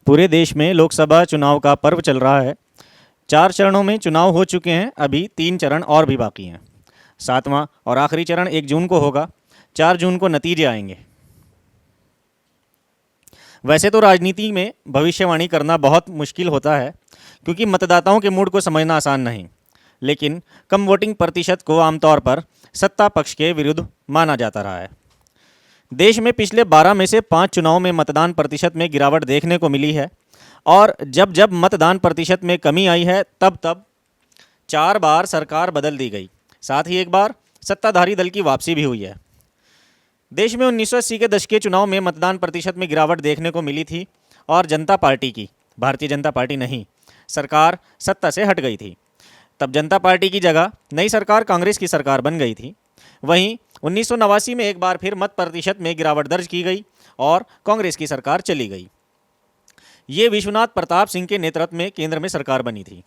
पूरे देश में लोकसभा चुनाव का पर्व चल रहा है। 4 चरणों में चुनाव हो चुके हैं, अभी 3 चरण और भी बाकी हैं। 7वां और आखिरी चरण 1 जून को होगा। 4 जून को नतीजे आएंगे। वैसे तो राजनीति में भविष्यवाणी करना बहुत मुश्किल होता है, क्योंकि मतदाताओं के मूड को समझना आसान नहीं। लेकिन कम वोटिंग प्रतिशत को आमतौर पर सत्ता पक्ष के विरुद्ध माना जाता रहा है। देश में पिछले 12 में से 5 चुनाव में मतदान प्रतिशत में गिरावट देखने को मिली है, और जब जब मतदान प्रतिशत में कमी आई है तब तब 4 बार सरकार बदल दी गई। साथ ही एक बार सत्ताधारी दल की वापसी भी हुई है। देश में 1980 के दशक के चुनाव में मतदान प्रतिशत में गिरावट देखने को मिली थी और जनता पार्टी की, भारतीय जनता पार्टी नहीं, सरकार सत्ता से हट गई थी। तब जनता पार्टी की जगह नई सरकार कांग्रेस की सरकार बन गई थी। वहीं 1989 में एक बार फिर मत प्रतिशत में गिरावट दर्ज की गई और कांग्रेस की सरकार चली गई। ये विश्वनाथ प्रताप सिंह के नेतृत्व में केंद्र में सरकार बनी थी।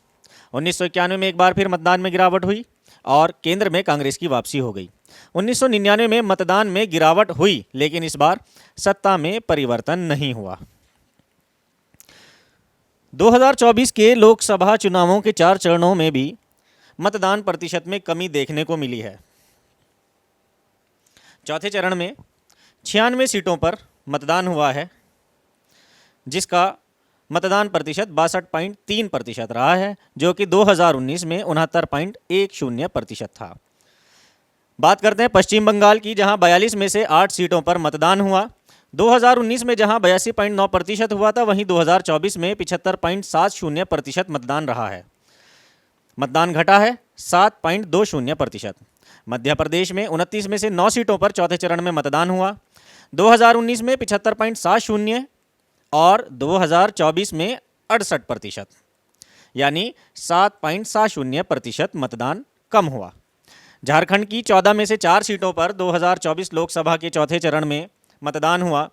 1991 में एक बार फिर मतदान में गिरावट हुई और केंद्र में कांग्रेस की वापसी हो गई। 1999 में मतदान में गिरावट हुई, लेकिन इस बार सत्ता में परिवर्तन नहीं हुआ। 2024 के लोकसभा चुनावों के 4 चरणों में भी मतदान प्रतिशत में कमी देखने को मिली है। चौथे चरण में 96 सीटों पर मतदान हुआ है, जिसका मतदान प्रतिशत 62.3% रहा है, जो कि 2019 में 69.10% था। बात करते हैं पश्चिम बंगाल की, जहां 42 में से 8 सीटों पर मतदान हुआ। 2019 में जहां 82.9% हुआ था, वहीं 2024 में 75.70% मतदान रहा है। मतदान घटा है 7.20%। मध्य प्रदेश में 29 में से 9 सीटों पर चौथे चरण में मतदान हुआ। 2019 में 75.70 और 2024 में 68%, यानी 7.70% मतदान कम हुआ। झारखंड की 14 में से 4 सीटों पर 2024 लोकसभा के चौथे चरण में मतदान हुआ,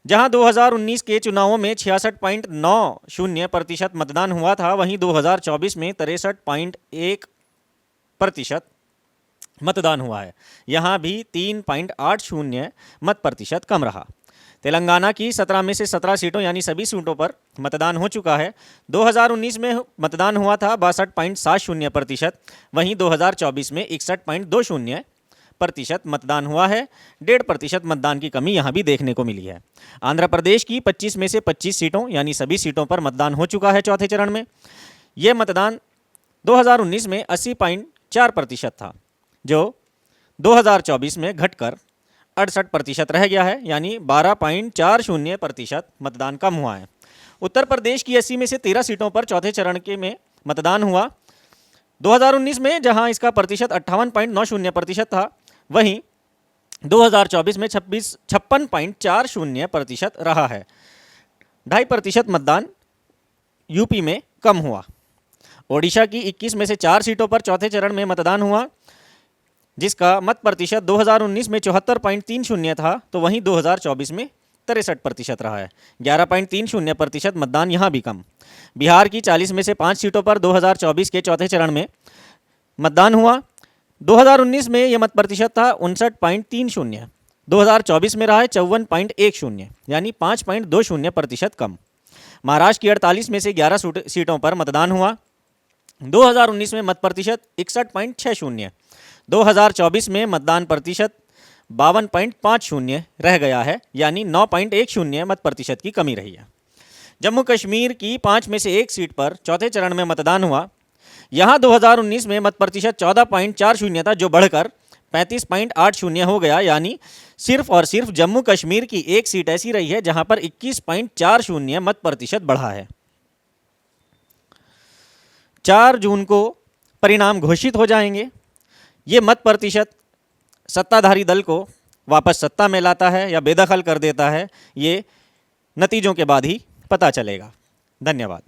जहां 2019 के चुनावों में 66.90% मतदान हुआ था, वहीं 2024 में 63.1% मतदान हुआ है। यहाँ भी 3.80 मत प्रतिशत कम रहा। तेलंगाना की 17 में से 17 सीटों यानी सभी सीटों पर मतदान हो चुका है। 2019 में मतदान हुआ था 62.70%, वहीं 2024 में 61.20% मतदान हुआ है। 1.5% मतदान की कमी यहाँ भी देखने को मिली है। आंध्र प्रदेश की 25 में से 25 सीटों यानी सभी सीटों पर मतदान हो चुका है चौथे चरण में। ये मतदान 2019 में 80.4% था, जो 2024 में घटकर 68% रह गया है, यानी 12.40% मतदान कम हुआ है। उत्तर प्रदेश की 80 में से 13 सीटों पर चौथे चरण के में मतदान हुआ। 2019 में जहां इसका प्रतिशत 58.90% था, वहीं 2024 में 56.40% रहा है। 2.5% मतदान यूपी में कम हुआ। ओडिशा की 21 में से 4 सीटों पर चौथे चरण में मतदान हुआ, जिसका मत प्रतिशत 2019 में 74.30 था, तो वहीं 2024 में 63% रहा है। 11.30% मतदान यहाँ भी कम। बिहार की 40 में से 5 सीटों पर 2024 के चौथे चरण में मतदान हुआ। 2019 में यह मत प्रतिशत था 59.30, 2024 में रहा है 54.10, यानी 5.20% कम। महाराष्ट्र की 48 में से 11 सीटों पर मतदान हुआ। 2019 में मत प्रतिशत 61.60, 2024 में मतदान प्रतिशत 52.50 रह गया है, यानी 9.10 मत प्रतिशत की कमी रही है। जम्मू कश्मीर की 5 में से 1 सीट पर चौथे चरण में मतदान हुआ। यहाँ 2019 में मत प्रतिशत 14.40 था, जो बढ़कर 35.80 हो गया, यानी सिर्फ और सिर्फ जम्मू कश्मीर की 1 सीट ऐसी रही है जहाँ पर 21.40 मत प्रतिशत बढ़ा है। 4 जून को परिणाम घोषित हो जाएंगे। ये मत प्रतिशत सत्ताधारी दल को वापस सत्ता में लाता है या बेदखल कर देता है, ये नतीजों के बाद ही पता चलेगा। धन्यवाद।